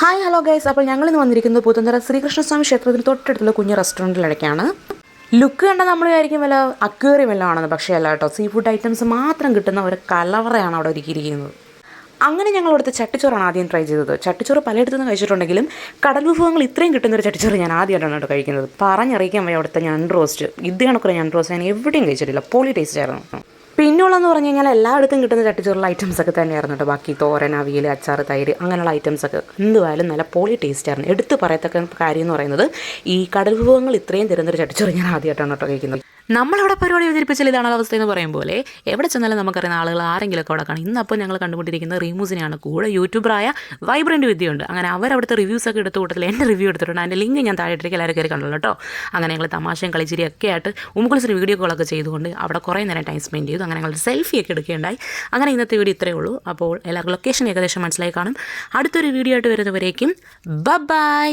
Hi hello guys. അപ്പോൾ ഞങ്ങളിന്ന് വന്നിരിക്കുന്നത് പുത്തൻതറ ശ്രീകൃഷ്ണസ്വാമി ക്ഷേത്രത്തിന് തൊട്ടടുത്തുള്ള കുഞ്ഞ് റെസ്റ്റോറൻറ്റിലിടയ്ക്കാണ്. ലുക്ക് കണ്ടാൽ നമ്മൾ വിചാരിക്കും വല്ല അക്വേറിയം വല്ലതും ആണെന്ന്, പക്ഷേ അല്ല കേട്ടോ. സീ ഫുഡ് ഐറ്റംസ് മാത്രം കിട്ടുന്ന ഒരു കലവറയാണ് അവിടെ ഒരുക്കിയിരിക്കുന്നത്. അങ്ങനെ ഞങ്ങൾ അവിടുത്തെ ചട്ടിച്ചോറാണ് ആദ്യം ട്രൈ ചെയ്തത്. ചട്ടിച്ചോറ് പലയിടത്തു നിന്ന് കഴിച്ചിട്ടുണ്ടെങ്കിലും കടൽ വിഭവങ്ങൾ ഇത്രയും കിട്ടുന്നൊരു ചട്ടിച്ചോറ് ഞാൻ ആദ്യമായിട്ടാണ് കേട്ടോ കഴിക്കുന്നത്. പറഞ്ഞറിയിക്കാൻ വയ്യ അവിടുത്തെ ഞണ്ട് റോസ്റ്റ്. ഇത് കണക്കുള്ള ഞണ്ട് റോസ്റ്റ് ഞാൻ എവിടെയും കഴിച്ചിട്ടില്ല. പൊളി ടേസ്റ്റ് ആയിരുന്നു. പിന്നുള്ളതെന്ന് പറഞ്ഞു കഴിഞ്ഞാൽ എല്ലായിടത്തും കിട്ടുന്ന ചട്ടിച്ചോറുള്ള ഐറ്റംസൊക്കെ തന്നെയായിരുന്നു കേട്ടോ. ബാക്കി തോരൻ, അവിയൽ, അച്ചാർ, തൈര് അങ്ങനെയുള്ള ഐറ്റംസൊക്കെ എന്തുവായാലും നല്ല പൊളി ടേസ്റ്റായിരുന്നു. എടുത്ത് പറയത്തക്ക കാര്യം എന്ന് പറയുന്നത് ഈ കടൽ വിഭവങ്ങൾ ഇത്രയും തരുന്നൊരു ചട്ടിച്ചോറ് ഞാൻ ആദ്യമായിട്ടാണ് കേട്ടോ കഴിക്കുന്നത്. നമ്മളവിടെ പരിപാടി അവതരിപ്പിച്ചാൽ ഇതാണ് അവസ്ഥ എന്ന് പറയും പോലെ എവിടെ ചെന്നാലും നമുക്കറിയുന്ന ആളുകൾ ആരെങ്കിലുമൊക്കെ അവിടെ കാണും. ഇന്നപ്പോൾ ഞങ്ങൾ കണ്ടുപിടിച്ചിരിക്കുന്നത് റീമൂസിനെയാണ്. കൂടെ യൂട്യൂബറായ വൈബ്രൻറ്റ് വിദ്യയുണ്ട്. അങ്ങനെ അവരവിടുത്തെ റിവ്യൂസൊക്കെ എടുത്ത കൂട്ടത്തിൽ എൻ്റെ റിവ്യൂ എടുത്തിട്ടുണ്ട്. അതിൻ്റെ ലിങ്ക് ഞാൻ താഴെ ഇട്ടിരിക്കും, എല്ലാവരും കയറി കണ്ടല്ലോ കേട്ടോ. അങ്ങനെ ഞങ്ങൾ തമാശയും കളിച്ചിരിയൊക്കെ ആയിട്ട് ഉമ്മുകുളിച്ചൊരു വീഡിയോ കോളൊക്കെ ചെയ്തുകൊണ്ട് അവിടെ കുറേ നേരം ടൈം സ്പെൻഡ് ചെയ്തു. അങ്ങനെ ഞങ്ങൾ സെൽഫിയൊക്കെ എടുക്കുകയുണ്ടായി. അങ്ങനെ ഇന്നത്തെ വീഡിയോ ഇത്രയേ ഉള്ളൂ. അപ്പോൾ എല്ലാവർക്കും ലൊക്കേഷൻ ഏകദേശം മനസ്സിലായി കാണും. അടുത്തൊരു വീഡിയോ ആയിട്ട് വരുന്നവരേക്കും ബൈ.